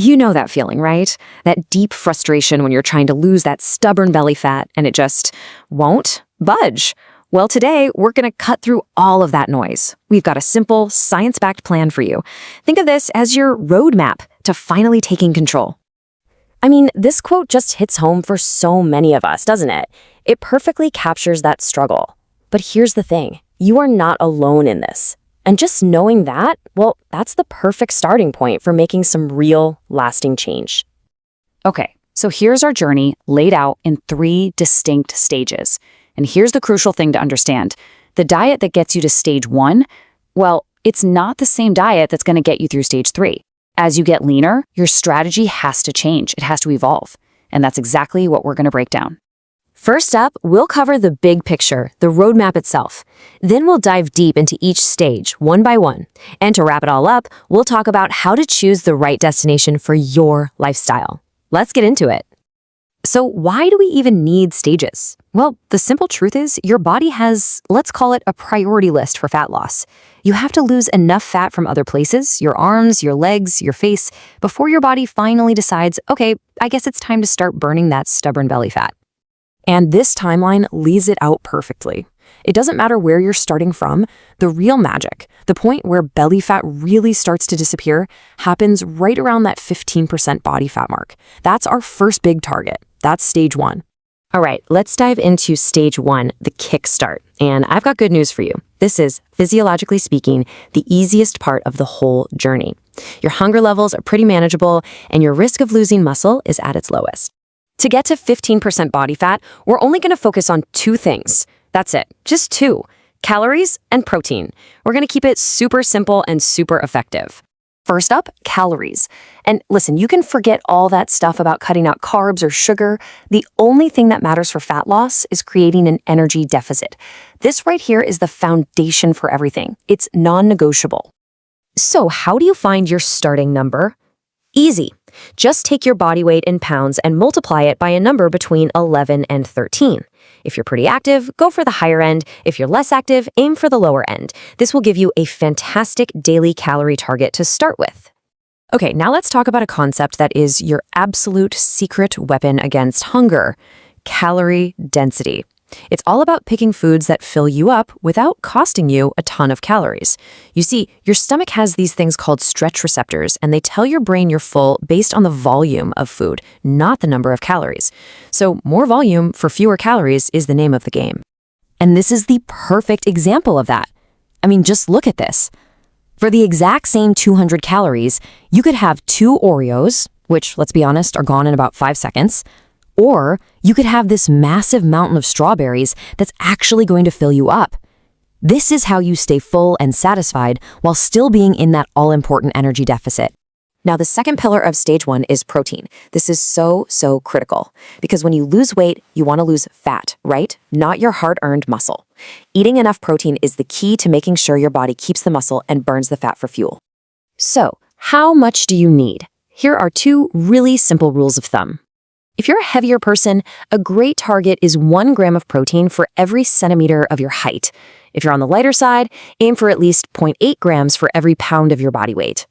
You know that feeling, right? That deep frustration when you're trying to lose that stubborn belly fat and it just won't budge. Well, today we're going to cut through all of that noise. We've got a simple, science-backed plan for you. Think of this as your roadmap to finally taking control. I mean, this quote just hits home for so many of us, doesn't it? It perfectly captures that struggle. But here's the thing, you are not alone in this. And just knowing that, well, that's the perfect starting point for making some real, lasting change. Okay, so here's our journey laid out in 3 distinct stages. And here's the crucial thing to understand. The diet that gets you to stage 1, well, it's not the same diet that's going to get you through stage 3. As you get leaner, your strategy has to change. It has to evolve. And that's exactly what we're going to break down. First up, we'll cover the big picture, the roadmap itself. Then we'll dive deep into each stage, one by one. And to wrap it all up, we'll talk about how to choose the right destination for your lifestyle. Let's get into it. So why do we even need stages? Well, the simple truth is your body has, let's call it a priority list for fat loss. You have to lose enough fat from other places, your arms, your legs, your face, before your body finally decides, okay, I guess it's time to start burning that stubborn belly fat. And this timeline lays it out perfectly. It doesn't matter where you're starting from, the real magic, the point where belly fat really starts to disappear, happens right around that 15% body fat mark. That's our first big target. That's stage 1. All right, let's dive into stage 1, the kickstart. And I've got good news for you. This is, physiologically speaking, the easiest part of the whole journey. Your hunger levels are pretty manageable, and your risk of losing muscle is at its lowest. To get to 15% body fat, we're only going to focus on 2 things. That's it, just 2, calories and protein. We're going to keep it super simple and super effective. First up, calories. And listen, you can forget all that stuff about cutting out carbs or sugar. The only thing that matters for fat loss is creating an energy deficit. This right here is the foundation for everything. It's non-negotiable. So how do you find your starting number? Easy. Just take your body weight in pounds and multiply it by a number between 11 and 13. If you're pretty active, go for the higher end. If you're less active, aim for the lower end. This will give you a fantastic daily calorie target to start with. Okay, now let's talk about a concept that is your absolute secret weapon against hunger: calorie density. It's all about picking foods that fill you up without costing you a ton of calories. You see, your stomach has these things called stretch receptors, and they tell your brain you're full based on the volume of food, not the number of calories. So more volume for fewer calories is the name of the game. And this is the perfect example of that. I mean, just look at this. For the exact same 200 calories, you could have 2 Oreos, which, let's be honest, are gone in about 5 seconds, or you could have this massive mountain of strawberries that's actually going to fill you up. This is how you stay full and satisfied while still being in that all-important energy deficit. Now, the second pillar of stage 1 is protein. This is so critical because when you lose weight, you want to lose fat, right? Not your hard-earned muscle. Eating enough protein is the key to making sure your body keeps the muscle and burns the fat for fuel. So, how much do you need? Here are 2 really simple rules of thumb. If you're a heavier person, a great target is 1 gram of protein for every centimeter of your height. If you're on the lighter side, aim for at least 0.8 grams for every pound of your body weight.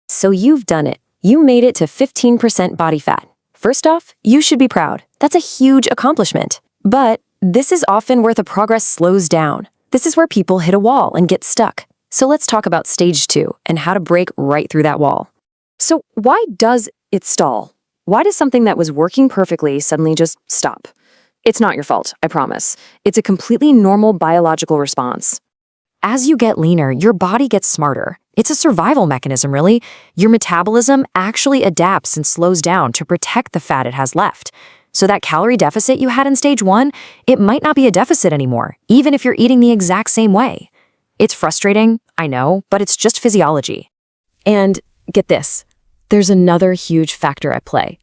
So you've done it. You made it to 15% body fat. First off, you should be proud. That's a huge accomplishment. But this is often where the progress slows down. This is where people hit a wall and get stuck. So let's talk about stage 2 and how to break right through that wall. So why does it stall? Why does something that was working perfectly suddenly just stop? It's not your fault, I promise. It's a completely normal biological response. As you get leaner, your body gets smarter. It's a survival mechanism, really. Your metabolism actually adapts and slows down to protect the fat it has left. So that calorie deficit you had in stage 1, it might not be a deficit anymore, even if you're eating the exact same way. It's frustrating, I know, but it's just physiology. And get this. There's another huge factor at play.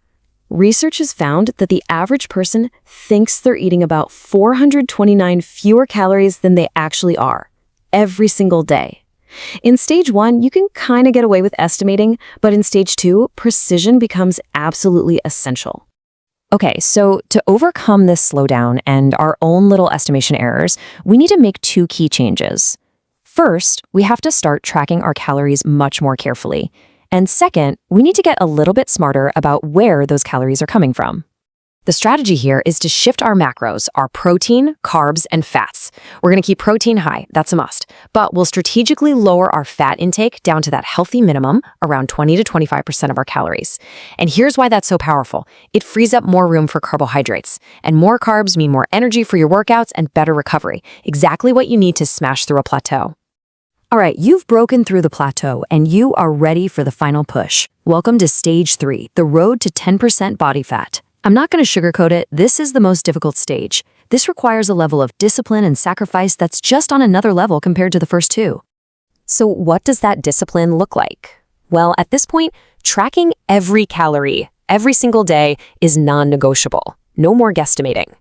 Research has found that the average person thinks they're eating about 429 fewer calories than they actually are, every single day. In stage 1, you can kind of get away with estimating, but in stage 2, precision becomes absolutely essential. Okay, so to overcome this slowdown and our own little estimation errors, we need to make 2 key changes. First, we have to start tracking our calories much more carefully. And second, we need to get a little bit smarter about where those calories are coming from. The strategy here is to shift our macros, our protein, carbs, and fats. We're going to keep protein high, that's a must, but we'll strategically lower our fat intake down to that healthy minimum, around 20 to 25% of our calories. And here's why that's so powerful. It frees up more room for carbohydrates, and more carbs mean more energy for your workouts and better recovery, exactly what you need to smash through a plateau. All right, you've broken through the plateau and you are ready for the final push. Welcome to stage 3, the road to 10% body fat. I'm not going to sugarcoat it, this is the most difficult stage. This requires a level of discipline and sacrifice that's just on another level compared to the first two. So what does that discipline look like? Well, at this point, tracking every calorie, every single day is non-negotiable. No more guesstimating.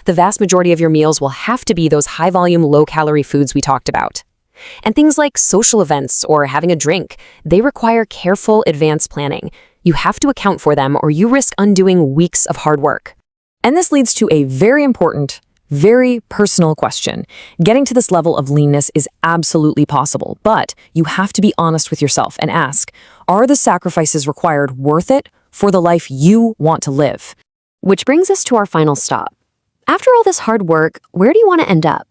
The vast majority of your meals will have to be those high-volume, low-calorie foods we talked about. And things like social events or having a drink, they require careful advanced planning. You have to account for them or you risk undoing weeks of hard work. And this leads to a very important, very personal question. Getting to this level of leanness is absolutely possible, but you have to be honest with yourself and ask, are the sacrifices required worth it for the life you want to live? Which brings us to our final stop. After all this hard work, where do you want to end up?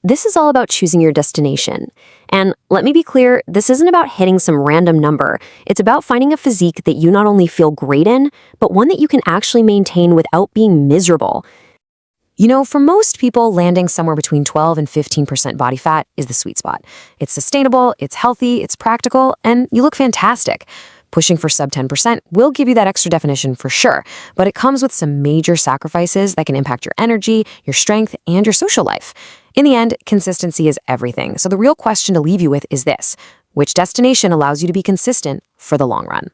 This is all about choosing your destination. And let me be clear, this isn't about hitting some random number. It's about finding a physique that you not only feel great in, but one that you can actually maintain without being miserable. You know, for most people, landing somewhere between 12 and 15% body fat is the sweet spot. It's sustainable, it's healthy, it's practical, and you look fantastic. Pushing for sub 10% will give you that extra definition for sure, but it comes with some major sacrifices that can impact your energy, your strength, and your social life. In the end, consistency is everything. So the real question to leave you with is this: which destination allows you to be consistent for the long run?